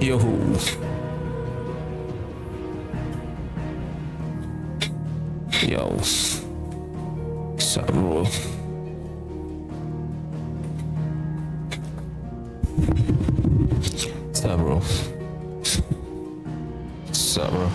Yo. Yo. What's up, bro? What's up, bro? What's up, bro? What's up, bro?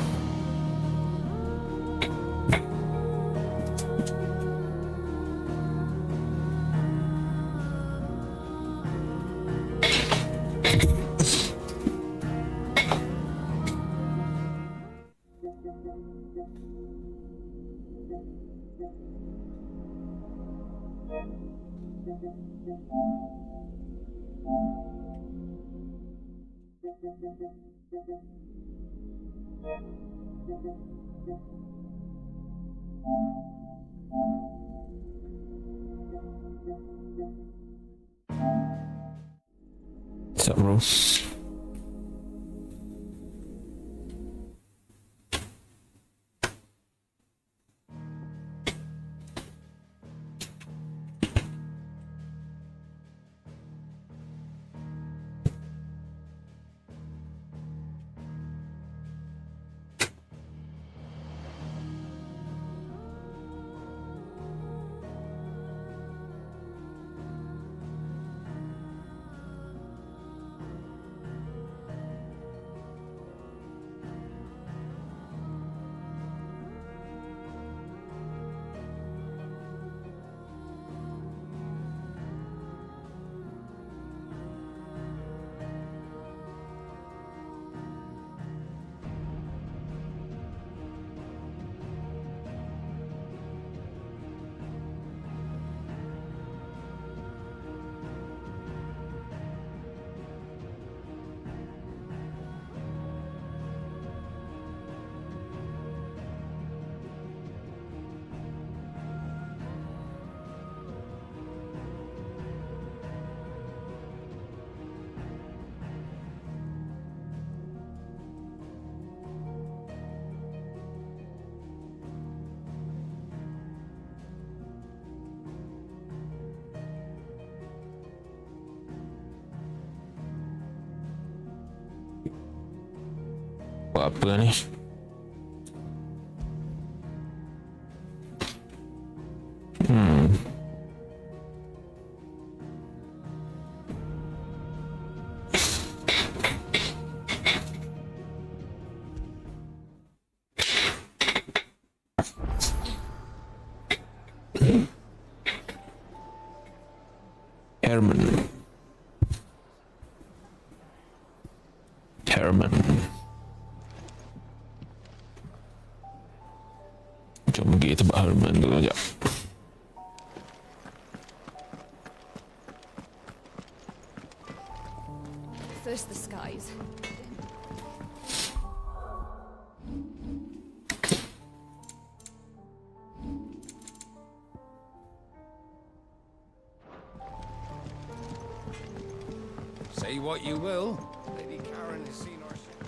Apa ni? Herman. Jom pergi tempat Herman dulu sekejap. First the skies. Say what you will, Lady Karen has seen our ship.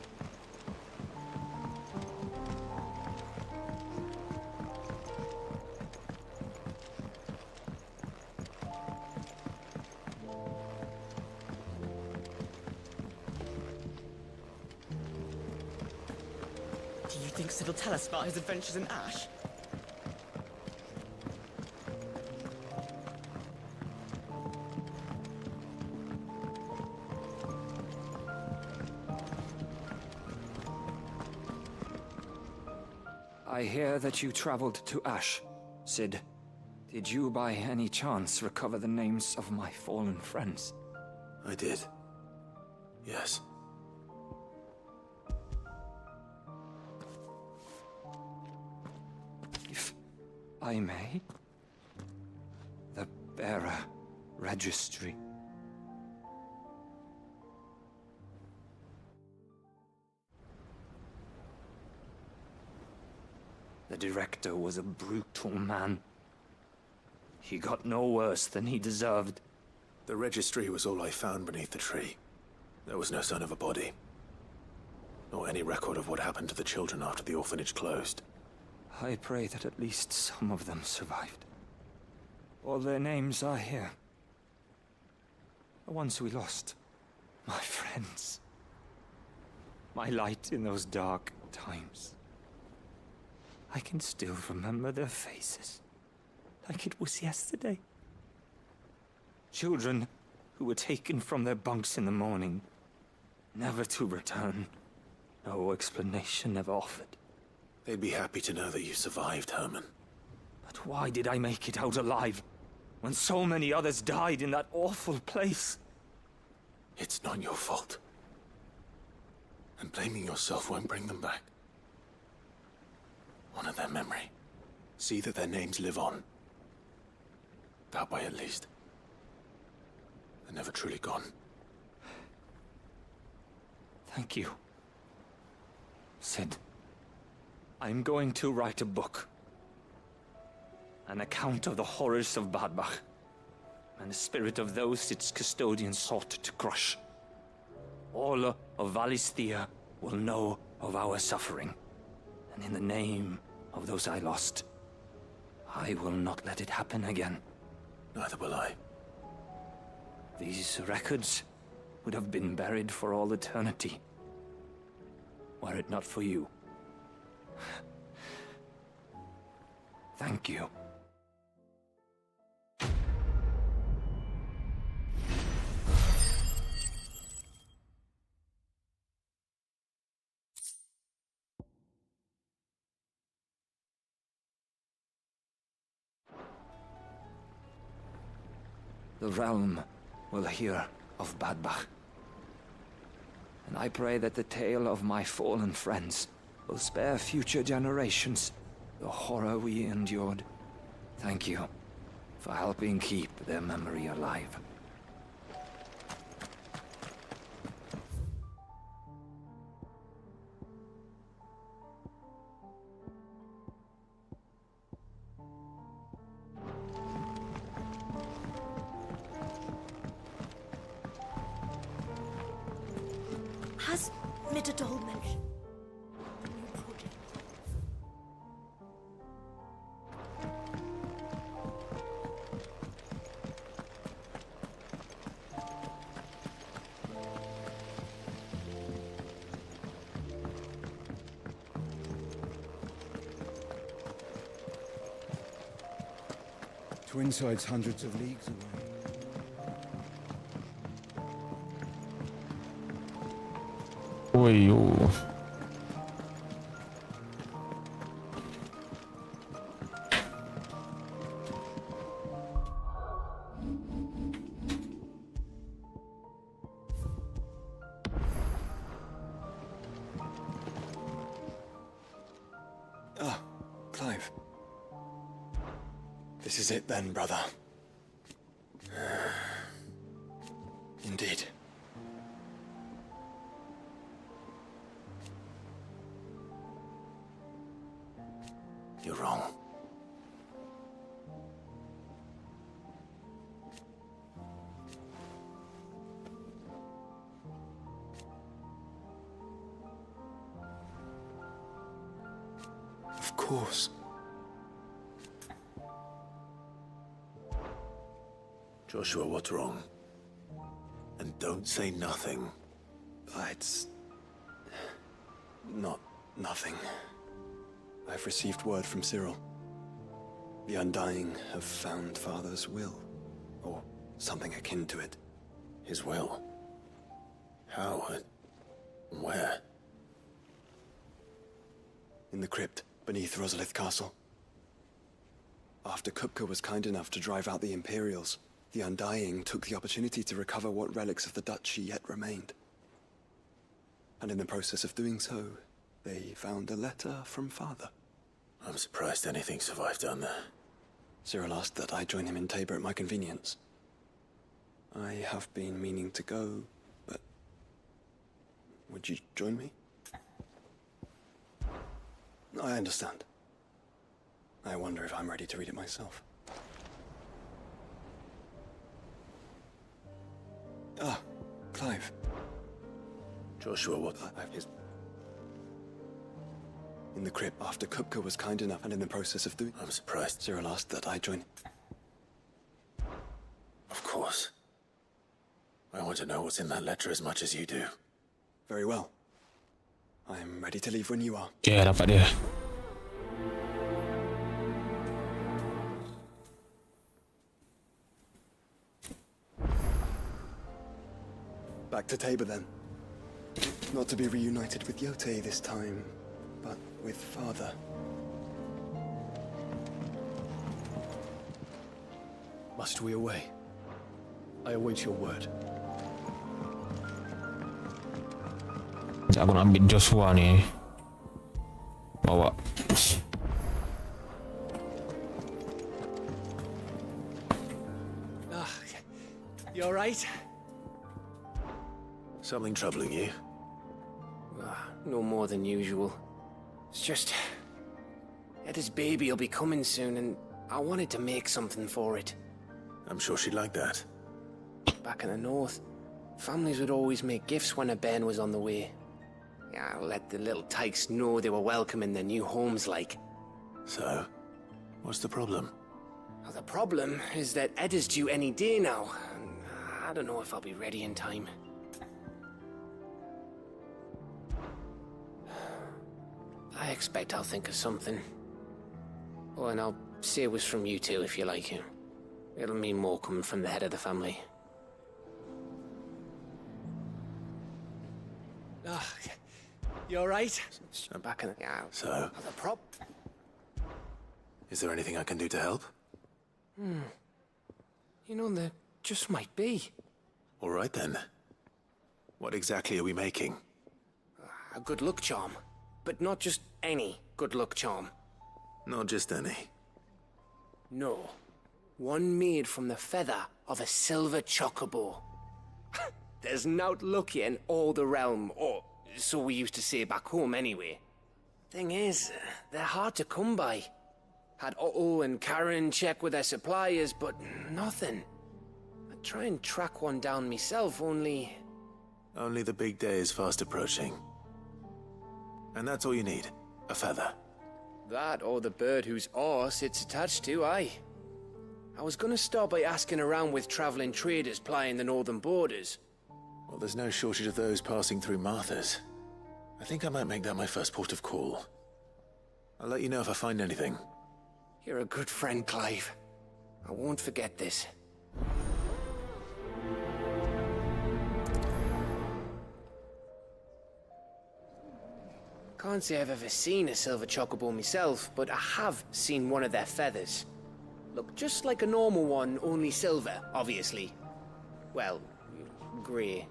Do you think Sid will tell us about his adventures in Ash? I hear that you traveled to Ash, Sid. Did you by any chance recover the names of my fallen friends? I did. Yes. If I may? The Bearer Registry. The director was a brutal man. He got no worse than he deserved. The registry was all I found beneath the tree. There was no sign of a body. Nor any record of what happened to the children after the orphanage closed. I pray that at least some of them survived. All their names are here. The ones we lost. My friends. my light in those dark times. I can still remember their faces, like it was yesterday. Children who were taken from their bunks in the morning, never to return. No explanation ever offered. They'd be happy to know that you survived, Herman. But why did I make it out alive, when so many others died in that awful place? It's not your fault. And blaming yourself won't bring them back. Honor their memory. See that their names live on. That way, at least. They're never truly gone. Thank you. Sid, I'm going to write a book. An account of the horrors of Bad Bach, and the spirit of those its custodians sought to crush. All of Valisthea will know of our suffering, and in the name of those I lost, I will not let it happen again. Neither will I. These records would have been buried for all eternity, were it not for you. Thank you. The realm will hear of Bad Bach. And I pray that the tale of my fallen friends will spare future generations the horror we endured. Thank you for helping keep their memory alive. Has Mitterdol mentioned a new project? Twinside's hundreds of leagues away. Oi, oh. Ah, Clive. This is it then, brother. Indeed. You're wrong. Of course. Joshua, what's wrong? And don't say nothing. It's not nothing. I've received word from Cyril. The Undying have found Father's will, or something akin to it. His will? How? And where? In the crypt beneath Rosalith Castle. After Kupka was kind enough to drive out the Imperials, the Undying took the opportunity to recover what relics of the Duchy yet remained. And in the process of doing so, they found a letter from Father. I'm surprised anything survived down there. Cyril asked that I join him in Tabor at my convenience. I have been meaning to go, but... would you join me? I understand. I wonder if I'm ready to read it myself. Ah, Clive. Joshua, what? I've his... In the crypt after Kupka was kind enough and in the process of doing... I'm surprised. Cyril asked that I join... Of course. I want to know what's in that letter as much as you do. Very well. I'm ready to leave when you are. Okay, dapat dia. Back to Tabor then. Not to be reunited with Yote this time, but with Father. Must we away? I await your word. Sekejap aku nak ambil Joshua ni. Bawa. You alright? Something troubling you? No more than usual. It's just... Eda's baby will be coming soon, and I wanted to make something for it. I'm sure she'd like that. Back in the north, families would always make gifts when a bairn was on the way. Yeah, let the little tykes know they were welcome in their new homes, like. So, what's the problem? Well, the problem is that Eda's due any day now, and I don't know if I'll be ready in time. I expect I'll think of something. Oh, and I'll say it was from you two if you like it. It'll mean more coming from the head of the family. You alright? I'm back in the... Yeah, So, the is there anything I can do to help? You know, there just might be. All right then. What exactly are we making? A good luck charm. But not just any good luck charm. Not just any. No. One made from the feather of a silver chocobo. There's naught lucky in all the realm, or so we used to say back home anyway. Thing is, they're hard to come by. Had Otto and Karen check with their suppliers, but nothing. I'd try and track one down myself, only... Only the big day is fast approaching. And that's all you need, a feather. That or the bird whose horse it's attached to, aye. I was gonna start by asking around with traveling traders plying the northern borders. Well, there's no shortage of those passing through Martha's. I think I might make that my first port of call. I'll let you know if I find anything. You're a good friend, Clive. I won't forget this. Can't say I've ever seen a silver chocobo myself, but I have seen one of their feathers. Look just like a normal one, only silver, obviously. Well, grey.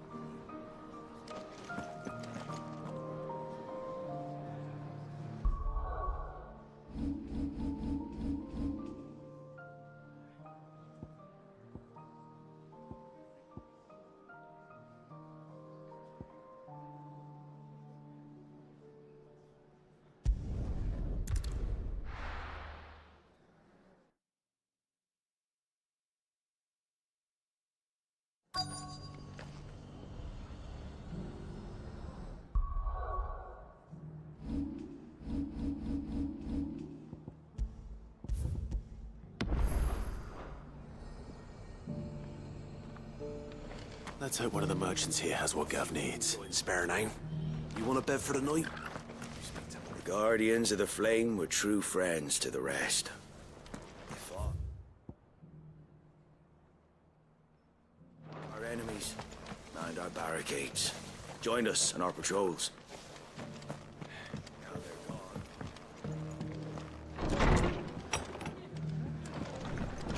Let's hope one of the merchants here has what Gav needs. Spare nine. You want a bed for the night? The Guardians of the Flame were true friends to the rest. Our enemies lined our barricades, joined us in our patrols. Now they're gone.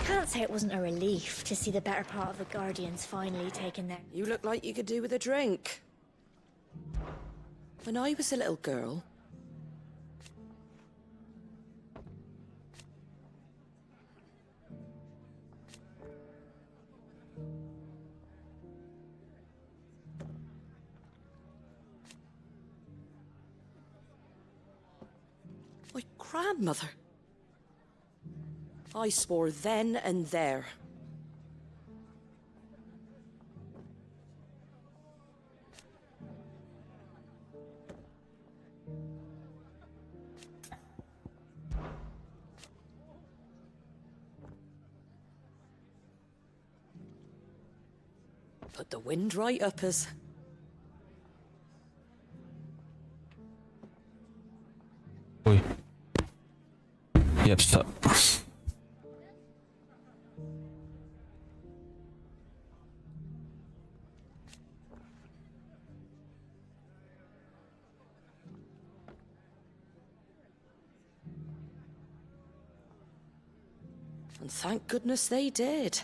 Can't say it wasn't a relief to see the better part of the Guardians finally taking their... You look like you could do with a drink. When I was a little girl... My grandmother... I swore then and there. Put the wind right up us. Yep, stop. And thank goodness they did.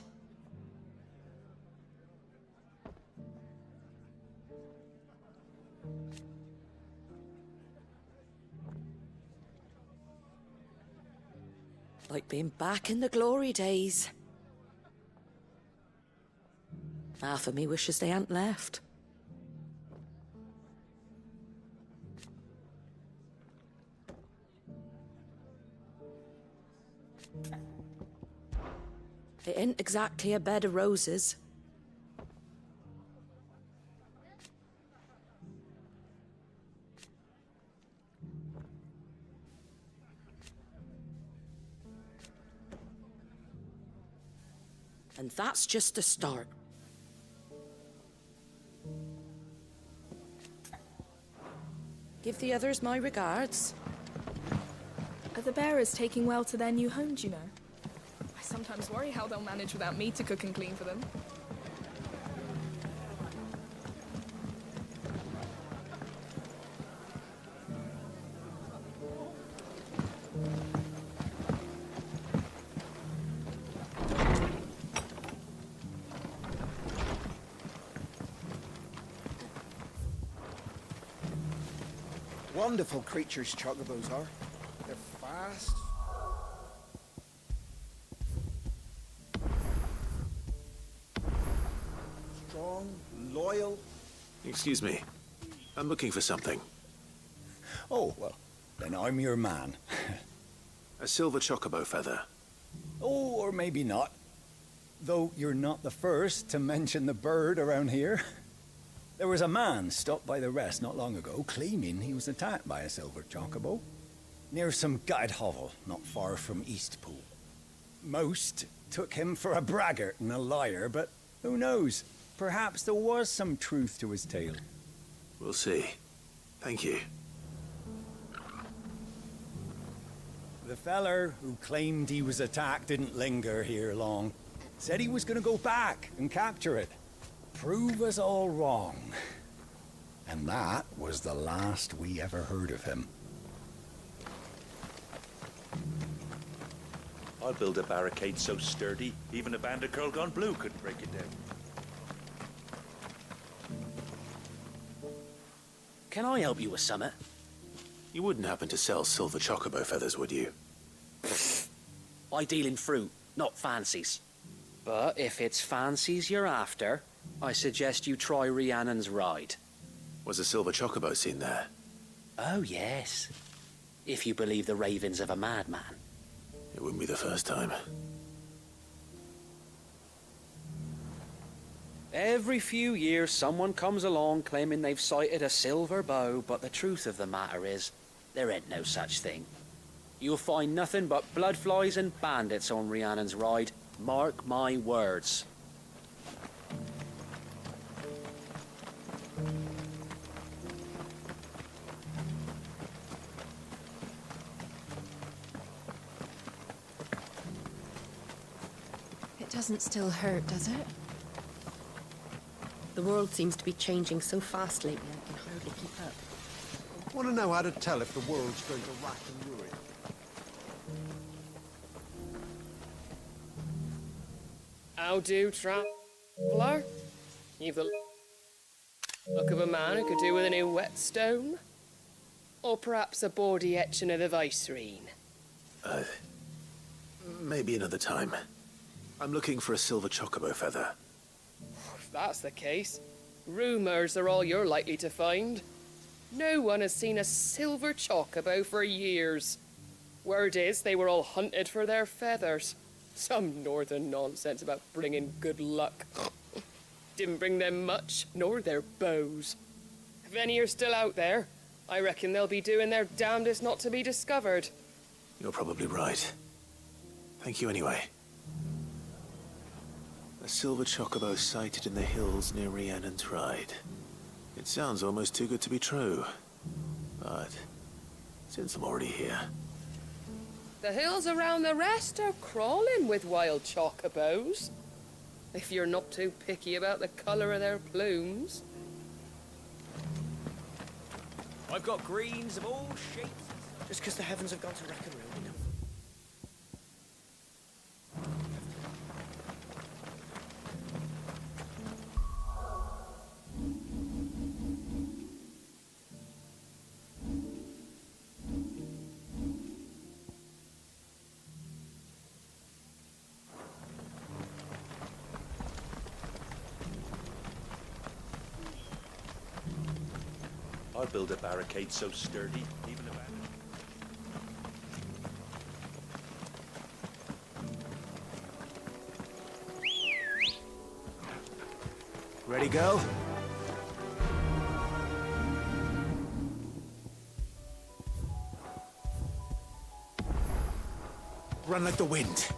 Like being back in the glory days. Half of me wishes they hadn't left. It ain't exactly a bed of roses. And that's just the start. Give the others my regards. Are the bearers taking well to their new homes, you know? I sometimes worry how they'll manage without me to cook and clean for them. Wonderful creatures chocobos are. They're fast. Strong, loyal. Excuse me. I'm looking for something. Oh, well, then I'm your man. A silver chocobo feather. Oh, or maybe not. Though you're not the first to mention the bird around here. There was a man stopped by the rest not long ago, claiming he was attacked by a silver chocobo, near some gutted hovel not far from Eastpool. Most took him for a braggart and a liar, but who knows? Perhaps there was some truth to his tale. We'll see. Thank you. The feller who claimed he was attacked didn't linger here long. Said he was gonna go back and capture it. Prove us all wrong. And that was the last we ever heard of him. I'll build a barricade so sturdy, even a band of Kurlgon Blue couldn't break it down. Can I help you with something? You wouldn't happen to sell silver chocobo feathers, would you? I deal in fruit, not fancies. But if it's fancies you're after, I suggest you try Rhiannon's Ride. Was a silver chocobo seen there? Oh, yes. If you believe the ravings of a madman. It wouldn't be the first time. Every few years, someone comes along claiming they've sighted a silver bow, but the truth of the matter is, there ain't no such thing. You'll find nothing but bloodflies and bandits on Rhiannon's Ride. Mark my words. It doesn't still hurt, does it? The world seems to be changing so fast lately, I can hardly keep up. I want to know how to tell if the world's going to rack and ruin. How do, traveller? You've the look of a man who could do with a new whetstone? Or perhaps a bawdy etching of the Vicerine? Maybe another time. I'm looking for a silver chocobo feather. If that's the case, rumours are all you're likely to find. No one has seen a silver chocobo for years. Word is they were all hunted for their feathers. Some northern nonsense about bringing good luck. Didn't bring them much, nor their bows. If any are still out there, I reckon they'll be doing their damnedest not to be discovered. You're probably right. Thank you anyway. A silver chocobo sighted in the hills near Rhiannon's Ride. It sounds almost too good to be true. But since I'm already here, The hills around the rest are crawling with wild chocobos. If you're not too picky about the colour of their plumes. I've got greens of all shapes. Just because the heavens have gone to wreck and ruin, you know. I'll build a barricade so sturdy, even a bandit. Ready, go? Run like the wind.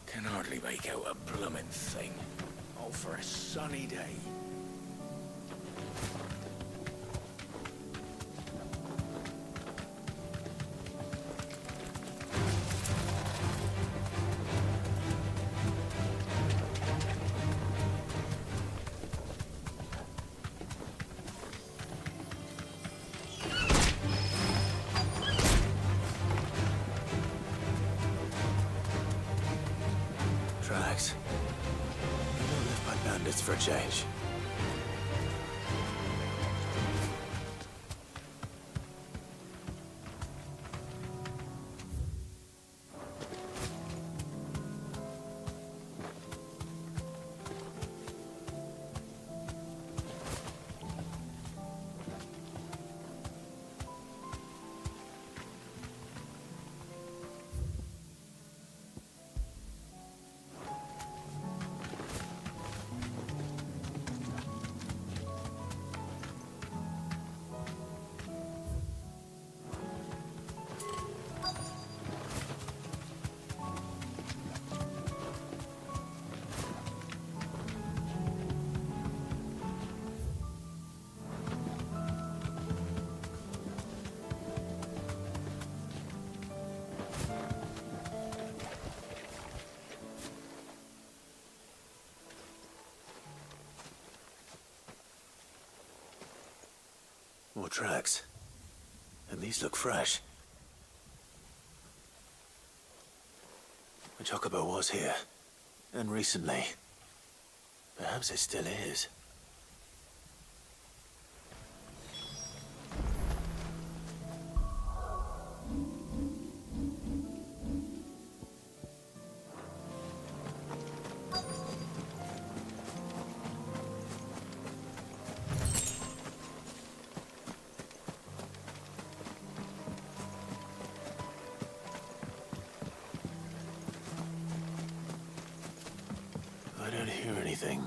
Can hardly make out a bloomin' thing. All for a sunny day. Tracks. Left by bandits for a change. More tracks. And these look fresh. The Chocobo was here. And recently. Perhaps it still is. I don't hear anything.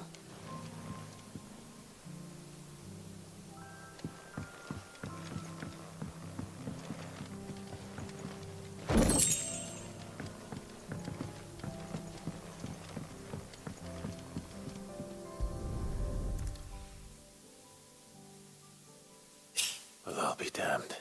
Well, I'll be damned.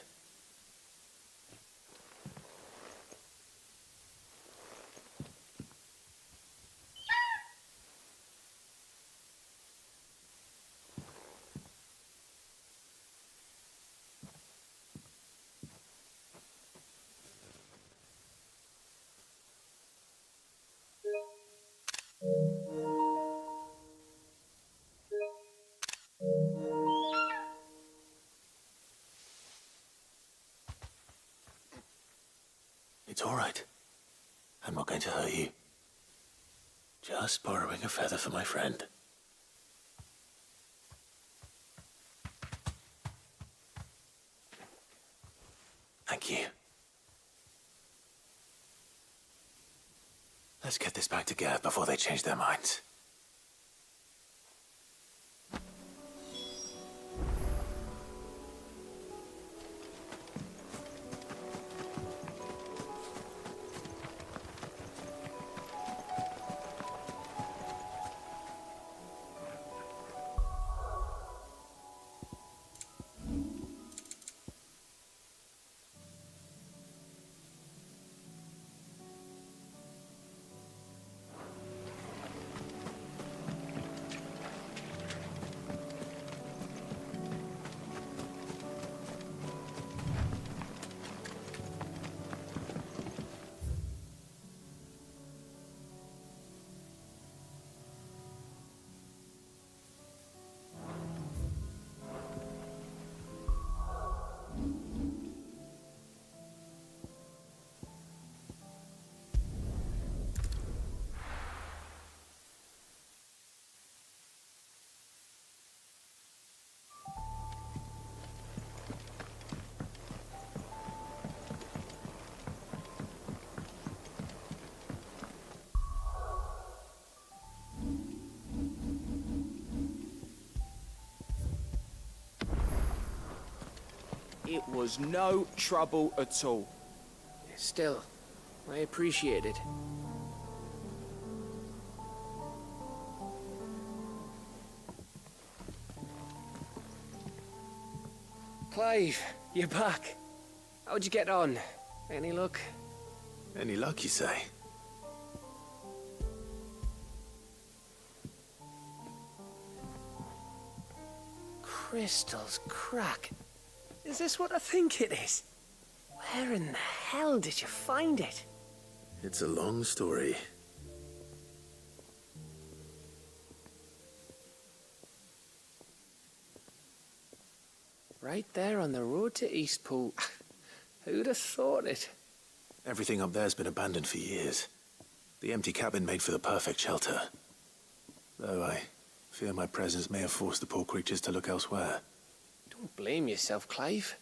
It's all right. I'm not going to hurt you. Just borrowing a feather for my friend. Thank you. Let's get this back to Gareth before they change their minds. It was no trouble at all. Still, I appreciate it. Clive, you're back. How'd you get on? Any luck? Any luck, you say? Crystal's crack. Is this what I think it is? Where in the hell did you find it? It's a long story. Right there on the road to Eastpool. Who'd have thought it? Everything up there's been abandoned for years. The empty cabin made for the perfect shelter. Though I fear my presence may have forced the poor creatures to look elsewhere. Don't blame yourself, Clive.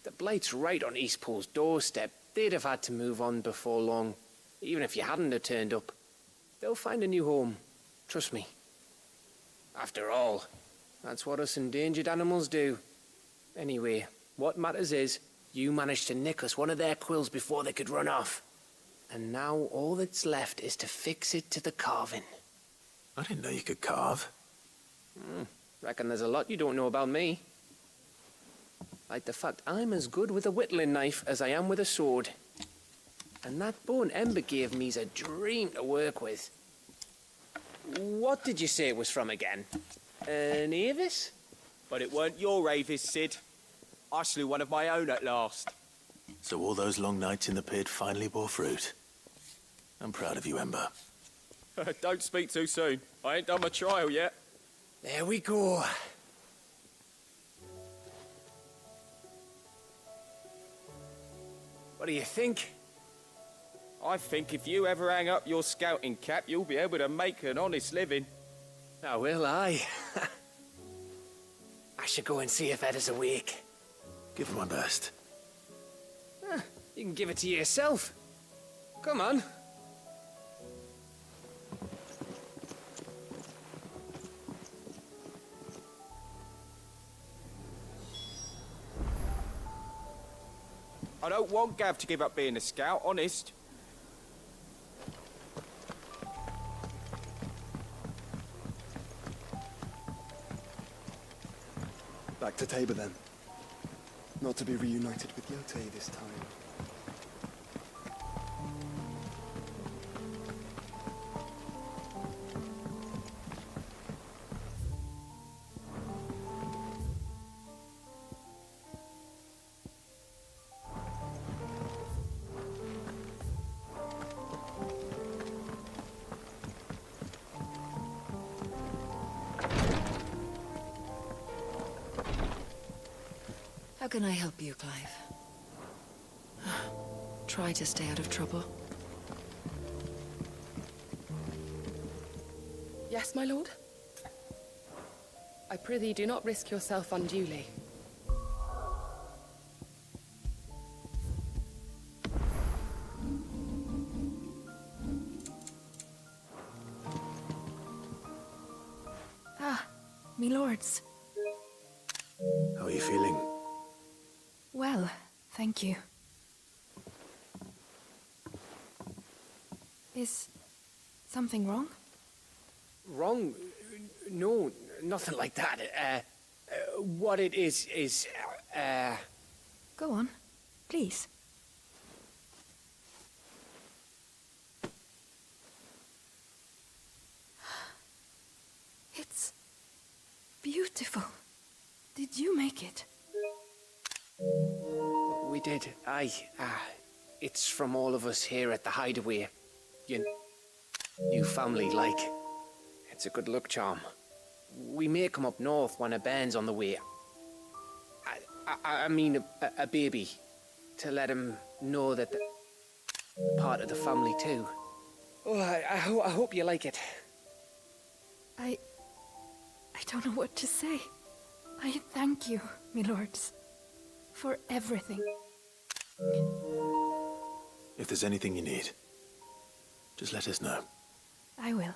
The Blight's right on Eastpool's doorstep. They'd have had to move on before long, even if you hadn't have turned up. They'll find a new home. Trust me. After all, that's what us endangered animals do. Anyway, what matters is, you managed to nick us one of their quills before they could run off. And now all that's left is to fix it to the carving. I didn't know you could carve. Reckon there's a lot you don't know about me. Like the fact I'm as good with a whittling knife as I am with a sword. And that bone Ember gave me's a dream to work with. What did you say it was from again? An Avis? But it weren't your Avis, Sid. I slew one of my own at last. So all those long nights in the pit finally bore fruit. I'm proud of you, Ember. Don't speak too soon. I ain't done my trial yet. There we go. What do you think? I think if you ever hang up your scouting cap, you'll be able to make an honest living. Now will I? I should go and see if Ed is awake. Give it my best. You can give it to yourself. Come on. I don't want Gav to give up being a scout, honest. Back to Tabor then. Not to be reunited with Yotei this time. How can I help you, Clive? Try to stay out of trouble. Yes, my lord? I prithee do not risk yourself unduly. Me lords. How are you feeling? Well, thank you. Is something wrong? Wrong? No, nothing like that. What it is, Go on, please. It's beautiful. Did you make it? We did. Aye. It's from all of us here at the Hideaway. Your new family, like. It's a good luck charm. We may come up north when a band's on the way. I mean a baby. To let him know that the part of the family too. Oh, I hope you like it. I don't know what to say. I thank you, me lords, for everything. If there's anything you need, just let us know. I will.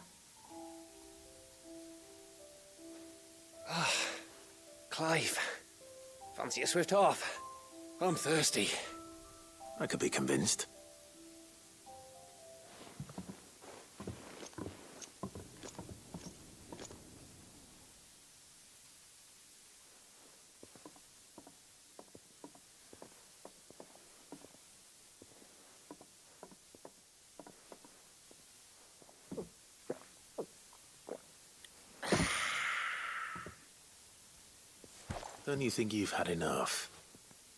Clive, fancy a swift off? I'm thirsty. I could be convinced. Don't you think you've had enough?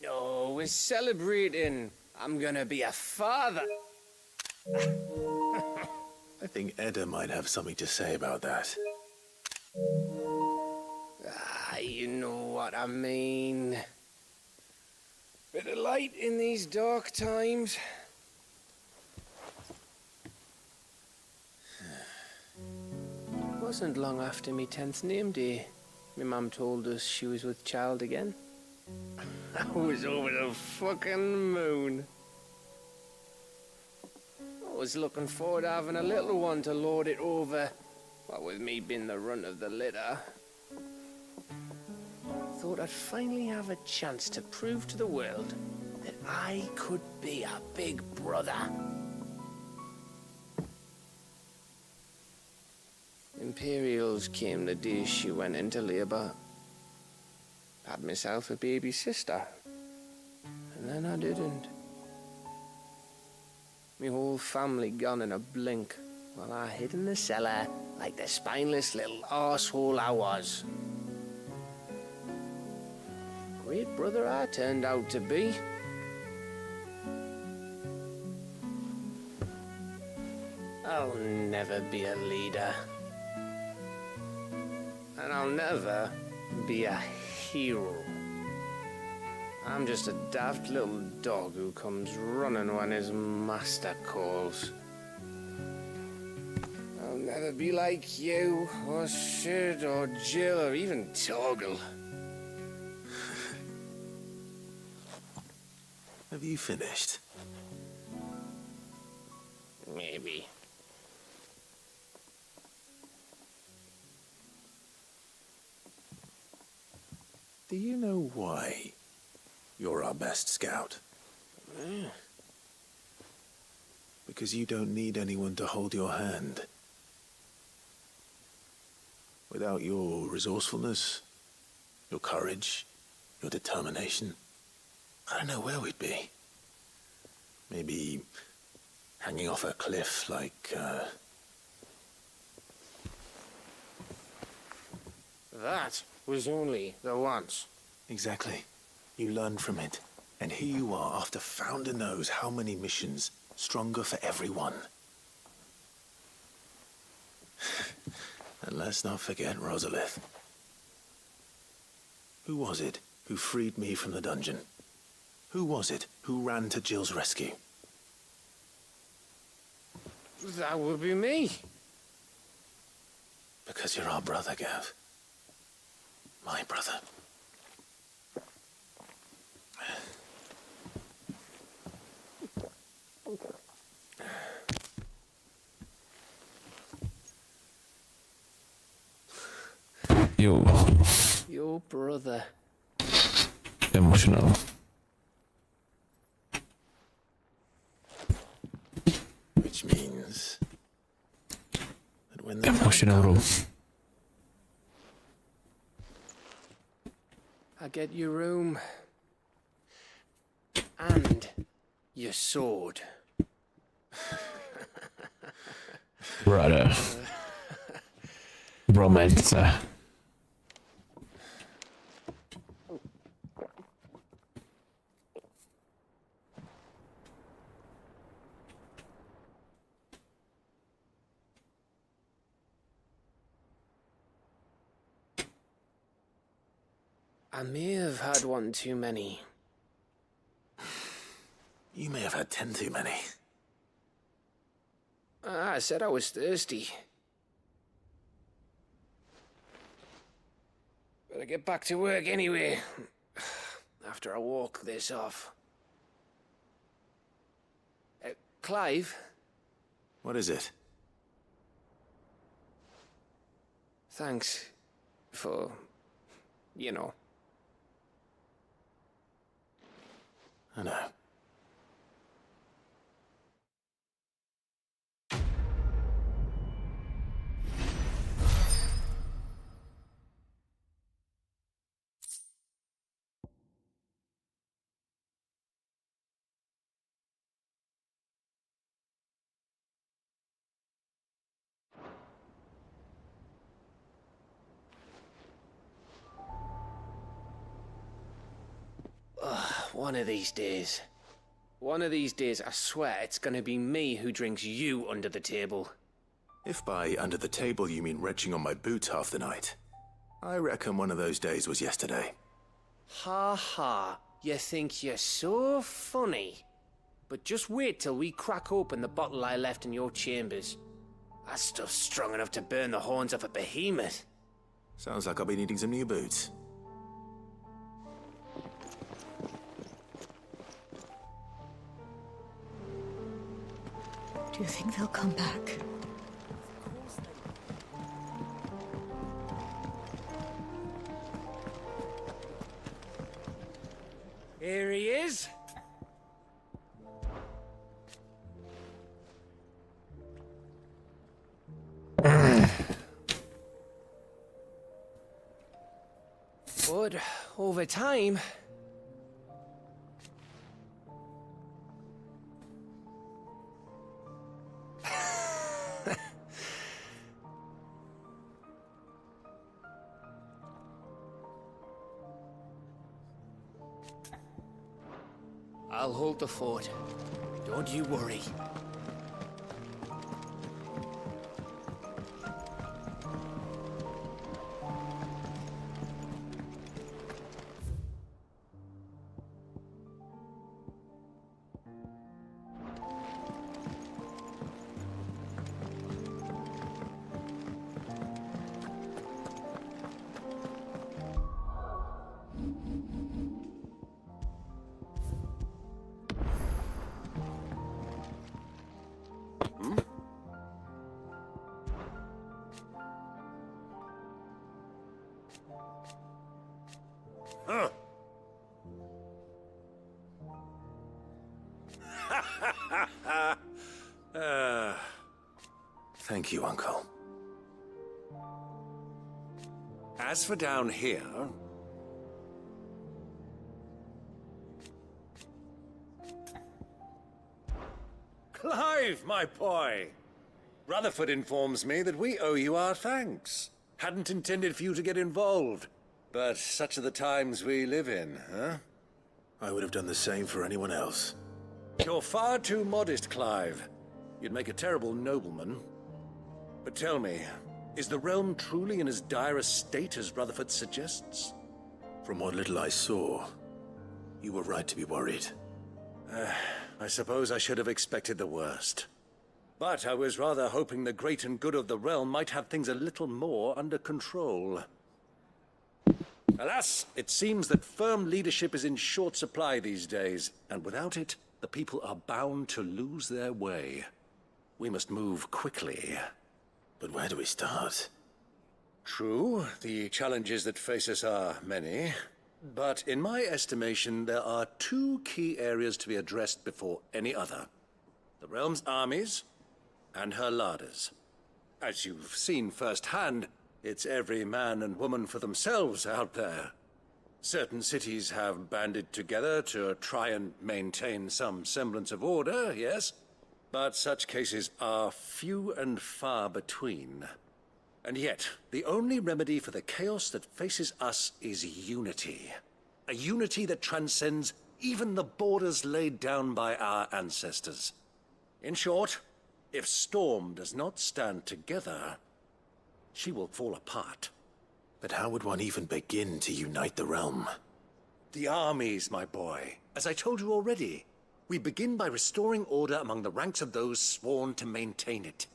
No, we're celebrating. I'm gonna be a father. I think Edda might have something to say about that. You know what I mean. Bit of light in these dark times. It wasn't long after me 10th name day. My mum told us she was with child again. I was over the fucking moon. I was looking forward to having a little one to lord it over. What with me being the runt of the litter. Thought I'd finally have a chance to prove to the world that I could be a big brother. Imperials came the day she went into labour. Had myself a baby sister. And then I didn't. My whole family gone in a blink, while I hid in the cellar like the spineless little arsehole I was. Great brother I turned out to be. I'll never be a leader. And I'll never be a hero. I'm just a daft little dog who comes running when his master calls. I'll never be like you, or Sid, or Jill, or even Torgal. Have you finished? Maybe. Do you know why you're our best scout? Because you don't need anyone to hold your hand. Without your resourcefulness, your courage, your determination, I don't know where we'd be. Maybe hanging off a cliff like, That was only the once. Exactly. You learned from it. And here you are after Founder knows how many missions, stronger for everyone. And let's not forget Rosalith. Who was it who freed me from the dungeon? Who was it who ran to Jill's rescue? That would be me. Because you're our brother, Gav. My brother. Your brother. Emotional. Which means that when the Emotional room. I get your room. And your sword. Brother. Bromance. I may have had one too many. You may have had 10 too many. I said I was thirsty. Better get back to work anyway. After I walk this off. Clive? What is it? Thanks for, you know. I know. One of these days. One of these days, I swear, it's gonna be me who drinks you under the table. If by under the table you mean retching on my boots half the night, I reckon one of those days was yesterday. Ha ha, you think you're so funny. But just wait till we crack open the bottle I left in your chambers. That stuff's strong enough to burn the horns off a behemoth. Sounds like I'll be needing some new boots. Do you think they'll come back? Here he is. But over time, I'll hold the fort. Don't you worry. Huh. Thank you, Uncle. As for down here... Clive, my boy! Rutherford informs me that we owe you our thanks. Hadn't intended for you to get involved, but such are the times we live in, huh? I would have done the same for anyone else. You're far too modest, Clive. You'd make a terrible nobleman. But tell me, is the realm truly in as dire a state as Rutherford suggests? From what little I saw, you were right to be worried. I suppose I should have expected the worst. But I was rather hoping the great and good of the realm might have things a little more under control. Alas, it seems that firm leadership is in short supply these days, and without it, the people are bound to lose their way. We must move quickly. But where do we start? True, the challenges that face us are many. But in my estimation, there are two key areas to be addressed before any other. The realm's armies and her larders. As you've seen firsthand, it's every man and woman for themselves out there. Certain cities have banded together to try and maintain some semblance of order, yes? But such cases are few and far between. And yet, the only remedy for the chaos that faces us is unity. A unity that transcends even the borders laid down by our ancestors. In short, if Storm does not stand together, she will fall apart. But how would one even begin to unite the realm? The armies, my boy. As I told you already, we begin by restoring order among the ranks of those sworn to maintain it.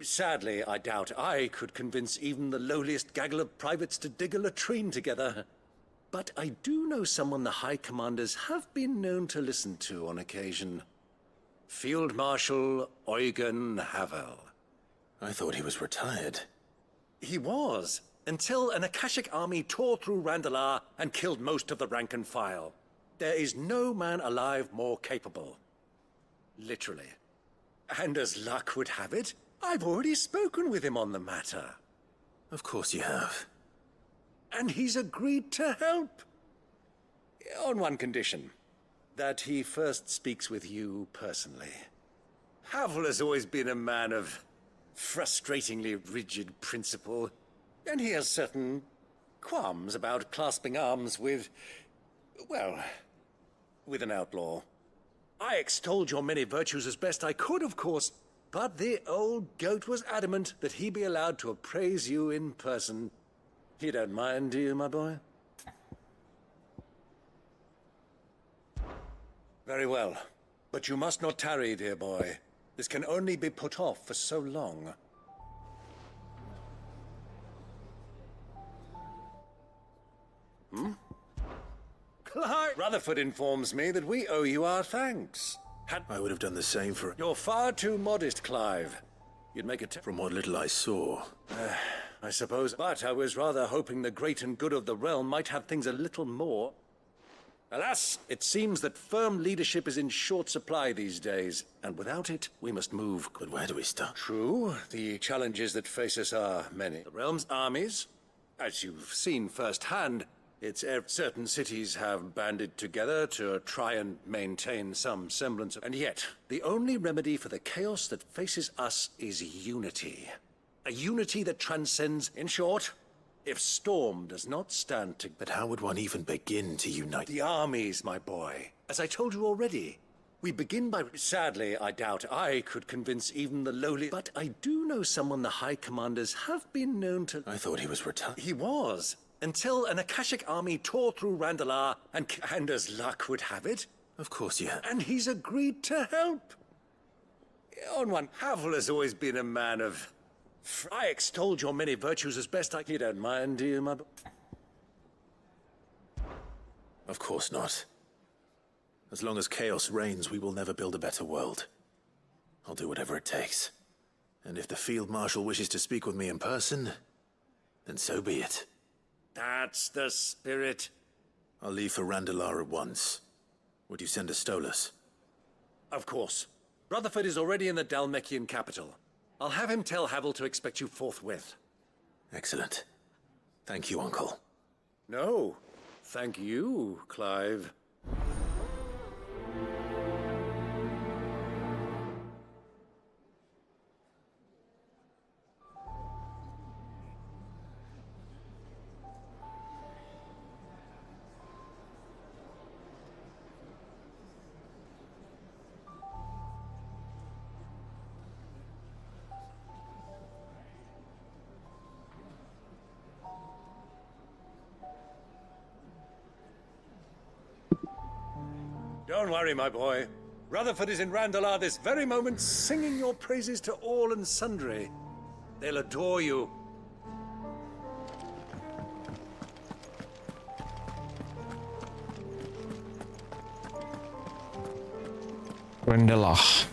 Sadly, I doubt I could convince even the lowliest gaggle of privates to dig a latrine together. But I do know someone the High Commanders have been known to listen to on occasion. Field Marshal Eugen Havel. I thought he was retired. He was, until an Akashic army tore through Randalar and killed most of the rank and file. There is no man alive more capable. Literally. And as luck would have it, I've already spoken with him on the matter. Of course you have. And he's agreed to help. On one condition. That he first speaks with you personally. Havel has always been a man of frustratingly rigid principle, and he has certain qualms about clasping arms with, well, with an outlaw. I extolled your many virtues as best I could, of course, but the old goat was adamant that he be allowed to appraise you in person. You don't mind, do you, my boy? Very well. But you must not tarry, dear boy. This can only be put off for so long. Clive! Rutherford informs me that we owe you our thanks. I would have done the same for... You're far too modest, Clive. You'd make a... From what little I saw. I suppose. But I was rather hoping the great and good of the realm might have things a little more. Alas, it seems that firm leadership is in short supply these days, and without it, we must move. But where do we start? True, the challenges that face us are many. The realm's armies, as you've seen firsthand, certain cities have banded together to try and maintain some semblance of... And yet, the only remedy for the chaos that faces us is unity. A unity that transcends, in short... If Storm does not stand to... But how would one even begin to unite? The armies, my boy. As I told you already, we begin by... Sadly, I doubt I could convince even the lowly... But I do know someone the High Commanders have been known to... I thought he was retired. He was, until an Akashic army tore through Randalar, and as luck would have it... Of course you have. And he's agreed to help. On one, Havel has always been a man of... I extolled your many virtues as best I... You don't mind, do you, my... Of course not. As long as chaos reigns, we will never build a better world. I'll do whatever it takes. And if the Field Marshal wishes to speak with me in person, then so be it. That's the spirit. I'll leave for Randalar at once. Would you send a Stolas? Of course. Rutherford is already in the Dhalmekian capital. I'll have him tell Havel to expect you forthwith. Excellent. Thank you, Uncle. No, thank you, Clive. Don't worry, my boy. Rutherford is in Randalar this very moment, singing your praises to all and sundry. They'll adore you. Randalar.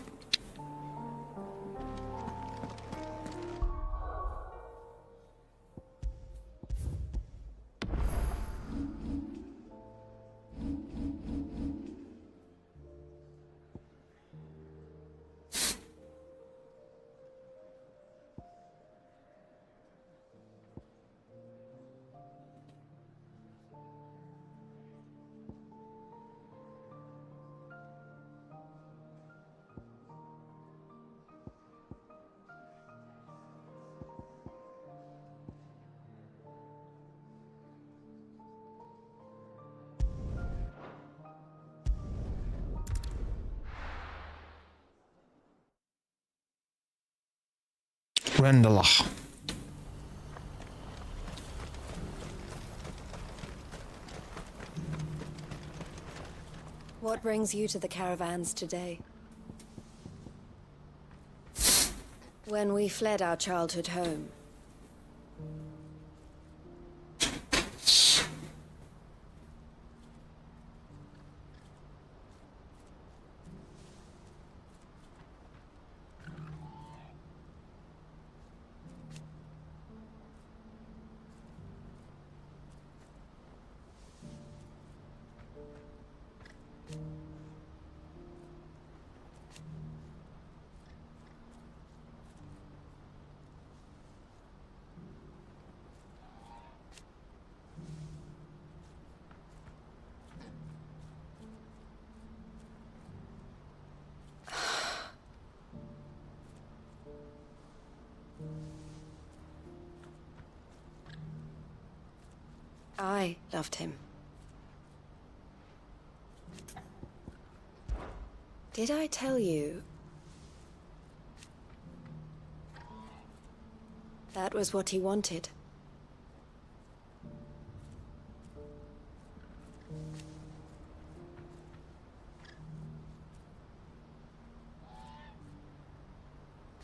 Randalar. What brings you to the caravans today? When we fled our childhood home, I loved him. Did I tell you? That was what he wanted.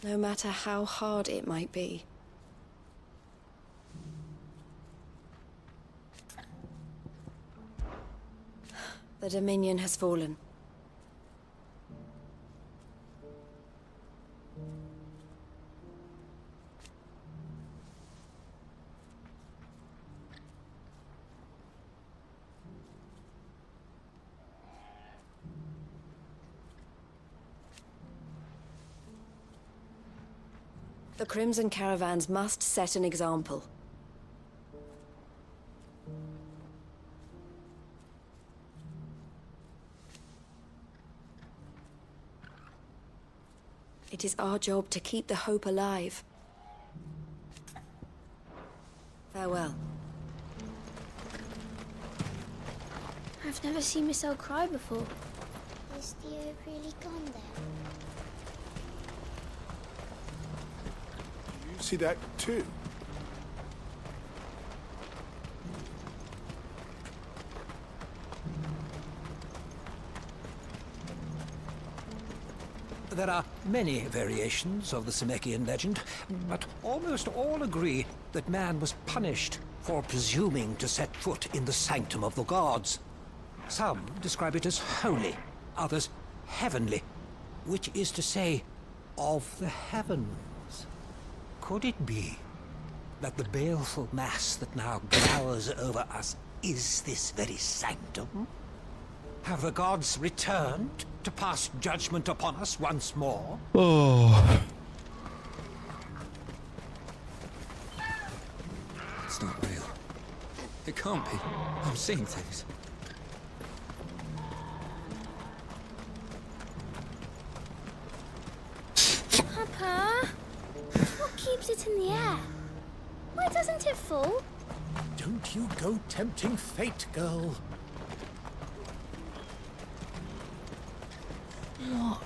No matter how hard it might be. The Dominion has fallen. The Crimson Caravans must set an example. It is our job to keep the hope alive. Farewell. I've never seen Miss Elle cry before. Is Theo really gone then? You see that too? There are many variations of the Zemeckis legend, but almost all agree that man was punished for presuming to set foot in the sanctum of the gods. Some describe it as holy, others heavenly, which is to say, of the heavens. Could it be that the baleful mass that now glowers over us is this very sanctum? Have the gods returned to pass judgment upon us once more? Oh. It's not real. It can't be. I'm seeing things. Papa, what keeps it in the air? Why doesn't it fall? Don't you go tempting fate, girl. What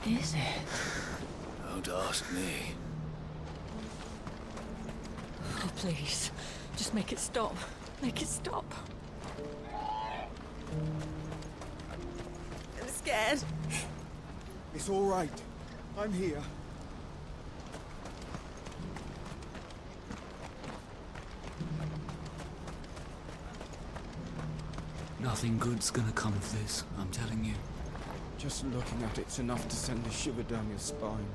is it? Don't ask me. Oh, please. Just make it stop. Make it stop. I'm scared. It's all right. I'm here. Nothing good's gonna come of this, I'm telling you. Just looking at it's enough to send a shiver down your spine.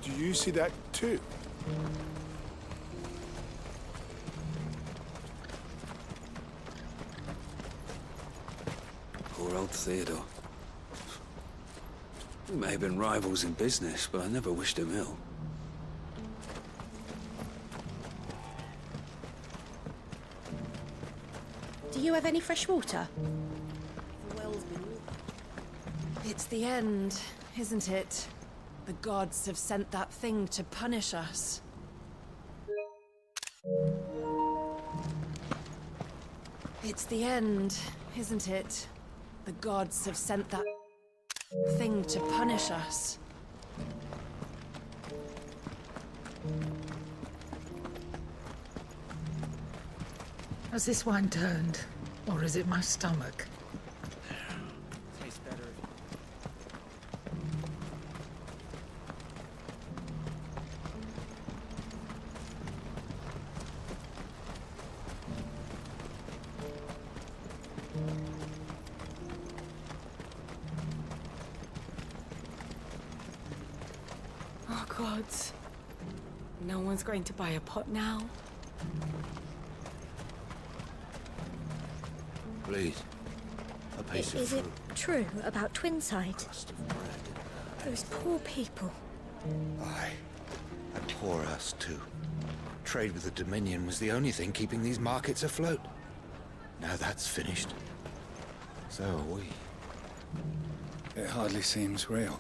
Do you see that too? Poor old Theodore. We may have been rivals in business, but I never wished him ill. Do you have any fresh water? The well's been... It's the end, isn't it? The gods have sent that thing to punish us. It's the end, isn't it? The gods have sent that thing to punish us. Has this wine turned? Or is it my stomach? Tastes better. Oh, gods. No one's going to buy a pot now. Please. A piece of Is it fruit. true about Twinside? Those poor people. Aye. And poor us, too. Trade with the Dominion was the only thing keeping these markets afloat. Now that's finished. So are we. It hardly seems real.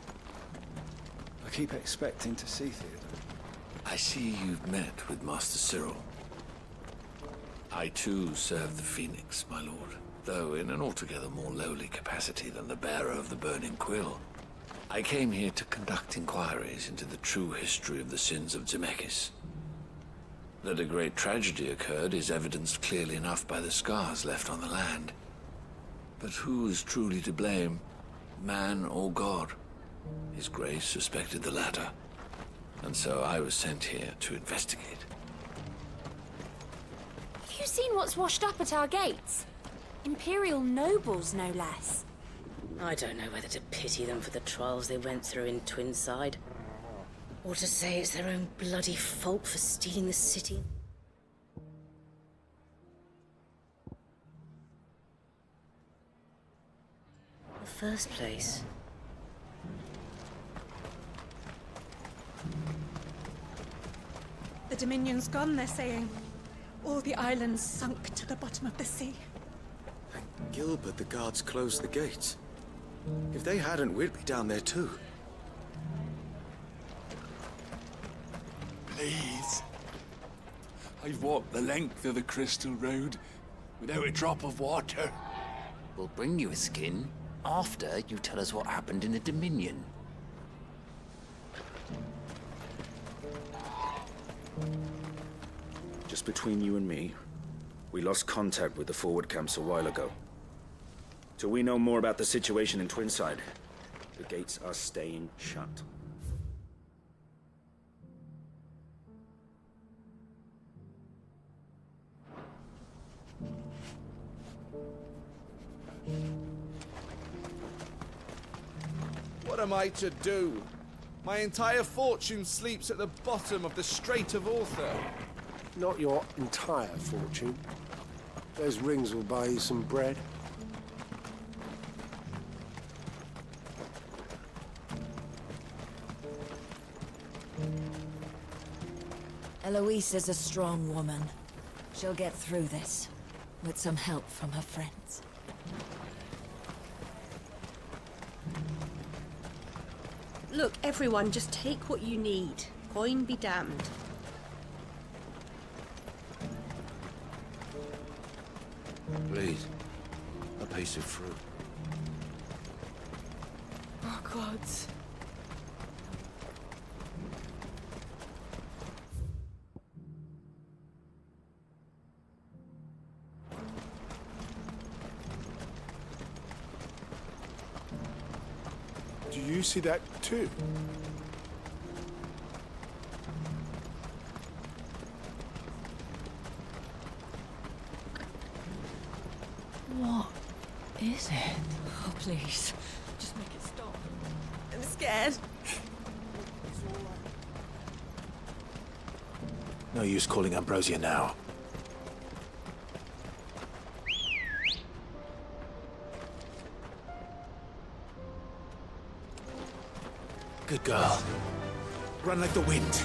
I keep expecting to see Theodore. I see you've met with Master Cyril. I too serve the Phoenix, my lord, though in an altogether more lowly capacity than the bearer of the Burning Quill. I came here to conduct inquiries into the true history of the sins of Zemeckis. That a great tragedy occurred is evidenced clearly enough by the scars left on the land. But who is truly to blame, man or God? His Grace suspected the latter, and so I was sent here to investigate. Have you seen what's washed up at our gates? Imperial nobles, no less. I don't know whether to pity them for the trials they went through in Twinside, or to say it's their own bloody fault for stealing the city. In the first place. The Dominion's gone, they're saying. All the islands sunk to the bottom of the sea. Thank Gilbert the guards closed the gates. If they hadn't, we'd be down there too. Please. I've walked the length of the Crystal Road without a drop of water. We'll bring you a skin after you tell us what happened in the Dominion. Just between you and me, we lost contact with the forward camps a while ago. Till we know more about the situation in Twinside, the gates are staying shut. What am I to do? My entire fortune sleeps at the bottom of the Strait of Arthur. Not your entire fortune. Those rings will buy you some bread. Eloise is a strong woman. She'll get through this, with some help from her friends. Look, everyone, just take what you need. Coin be damned. Please, a piece of fruit. Oh, gods. Do you see that too? What is it? Oh, please. Just make it stop. I'm scared. No use calling Ambrosia now. Good girl. Run like the wind.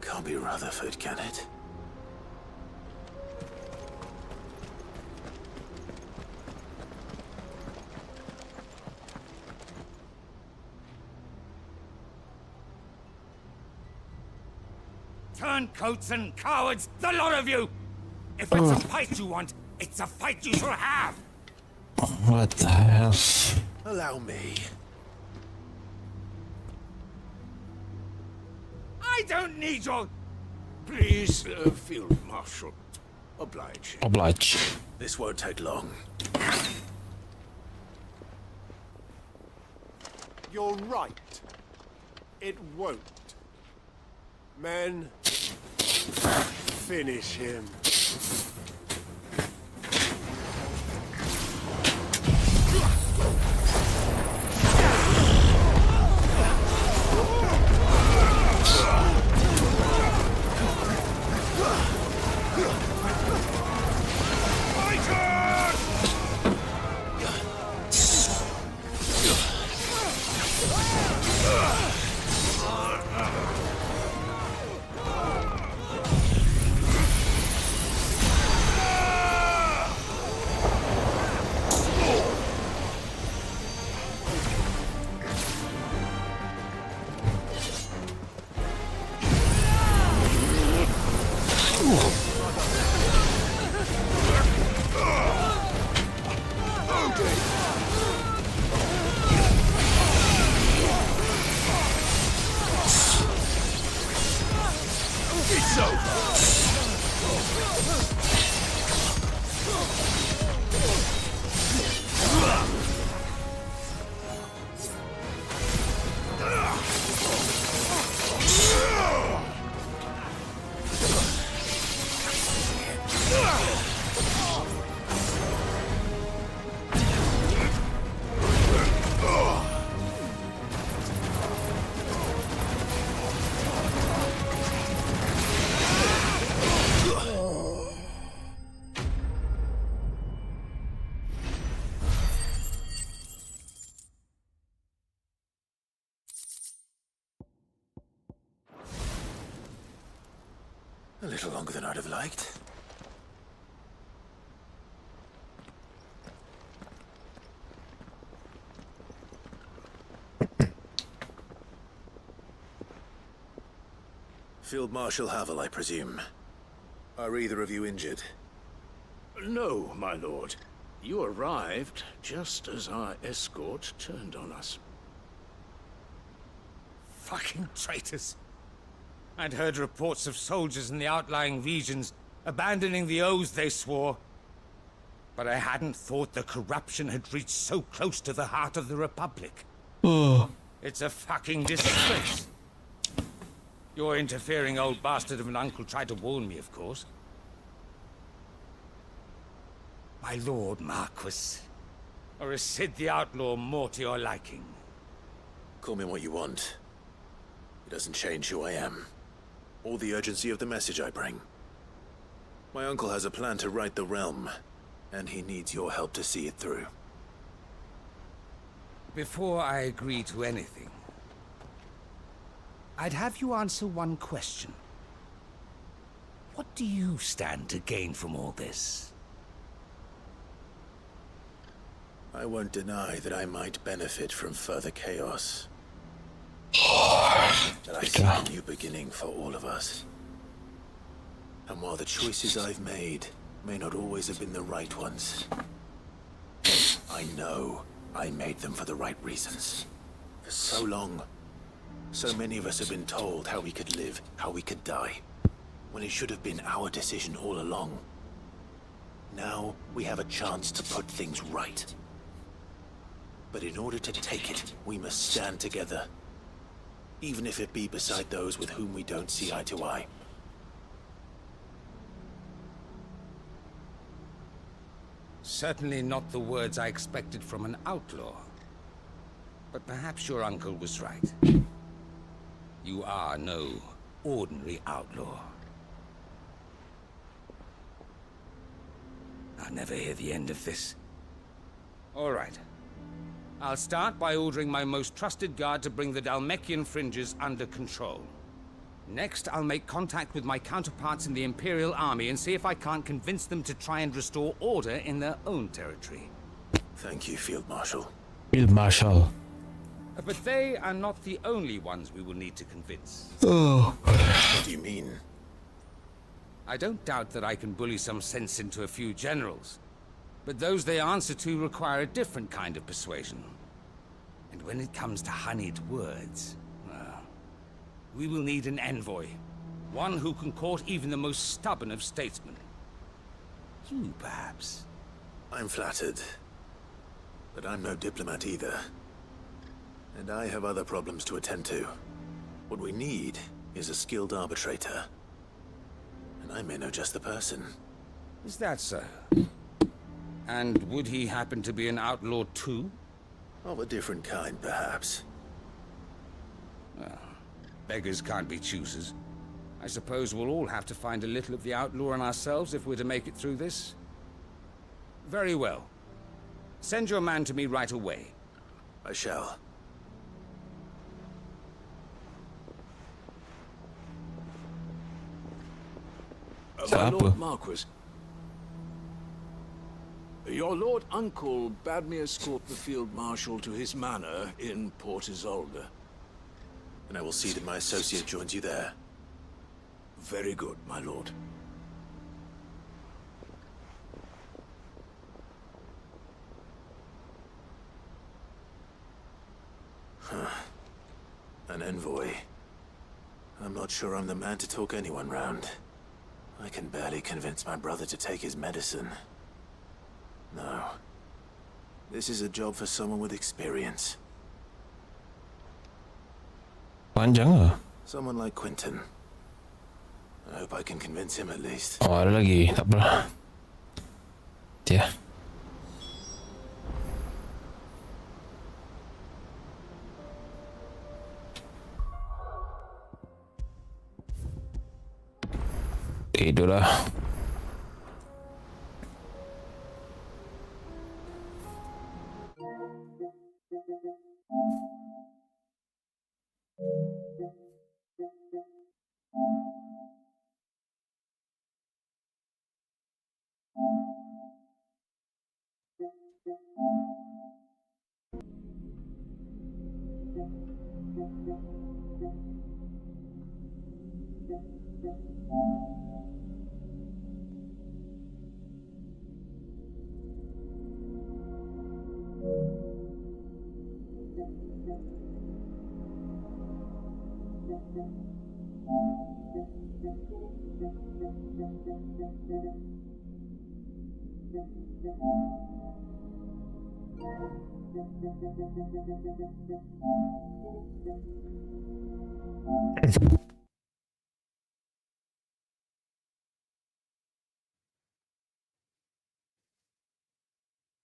Can't be Rutherford, can it? Turncoats and cowards, the lot of you! If it's a fight you want, It's a fight you shall have! What the hell? Allow me. I don't need your... Please, Field Marshal. Oblige. Oblige. This won't take long. You're right. It won't. Men, finish him. A little longer than I'd have liked. Field Marshal Havel, I presume. Are either of you injured? No, my lord. You arrived just as our escort turned on us. Fucking traitors. I'd heard reports of soldiers in the outlying regions abandoning the oaths they swore. But I hadn't thought the corruption had reached so close to the heart of the Republic. It's a fucking disgrace. Your interfering old bastard of an uncle tried to warn me, of course. My lord Marquis. Or is Sid the Outlaw more to your liking? Call me what you want. It doesn't change who I am, or the urgency of the message I bring. My uncle has a plan to right the realm, and he needs your help to see it through. Before I agree to anything, I'd have you answer one question. What do you stand to gain from all this? I won't deny that I might benefit from further chaos. That I see a new beginning for all of us. And while the choices I've made may not always have been the right ones, I know I made them for the right reasons. For so long, so many of us have been told how we could live, how we could die, when it should have been our decision all along. Now we have a chance to put things right. But in order to take it, we must stand together. Even if it be beside those with whom we don't see eye to eye. Certainly not the words I expected from an outlaw. But perhaps your uncle was right. You are no ordinary outlaw. I'll never hear the end of this. All right. I'll start by ordering my most trusted guard to bring the Dhalmekian fringes under control. Next, I'll make contact with my counterparts in the Imperial Army and see if I can't convince them to try and restore order in their own territory. Thank you, Field Marshal. Field Marshal. But they are not the only ones we will need to convince. Oh. What do you mean? I don't doubt that I can bully some sense into a few generals. But those they answer to require a different kind of persuasion. And when it comes to honeyed words, well, we will need an envoy. One who can court even the most stubborn of statesmen. You, perhaps? I'm flattered. But I'm no diplomat either. And I have other problems to attend to. What we need is a skilled arbitrator. And I may know just the person. Is that so? And would he happen to be an outlaw too? Of a different kind, perhaps. Well, beggars can't be choosers. I suppose we'll all have to find a little of the outlaw in ourselves if we're to make it through this. Very well. Send your man to me right away. I shall. My Lord Marquis. Your Lord Uncle bade me escort the Field Marshal to his manor in Port Isolde. And I will see that my associate joins you there. Very good, my lord. Huh. An envoy. I'm not sure I'm the man to talk anyone round. I can barely convince my brother to take his medicine. No. This is a job for someone with experience. Panjang ah. Someone like Quentin. I hope I can convince him at least. Oh, ada lagi. Tak apa. Ya. Itulah.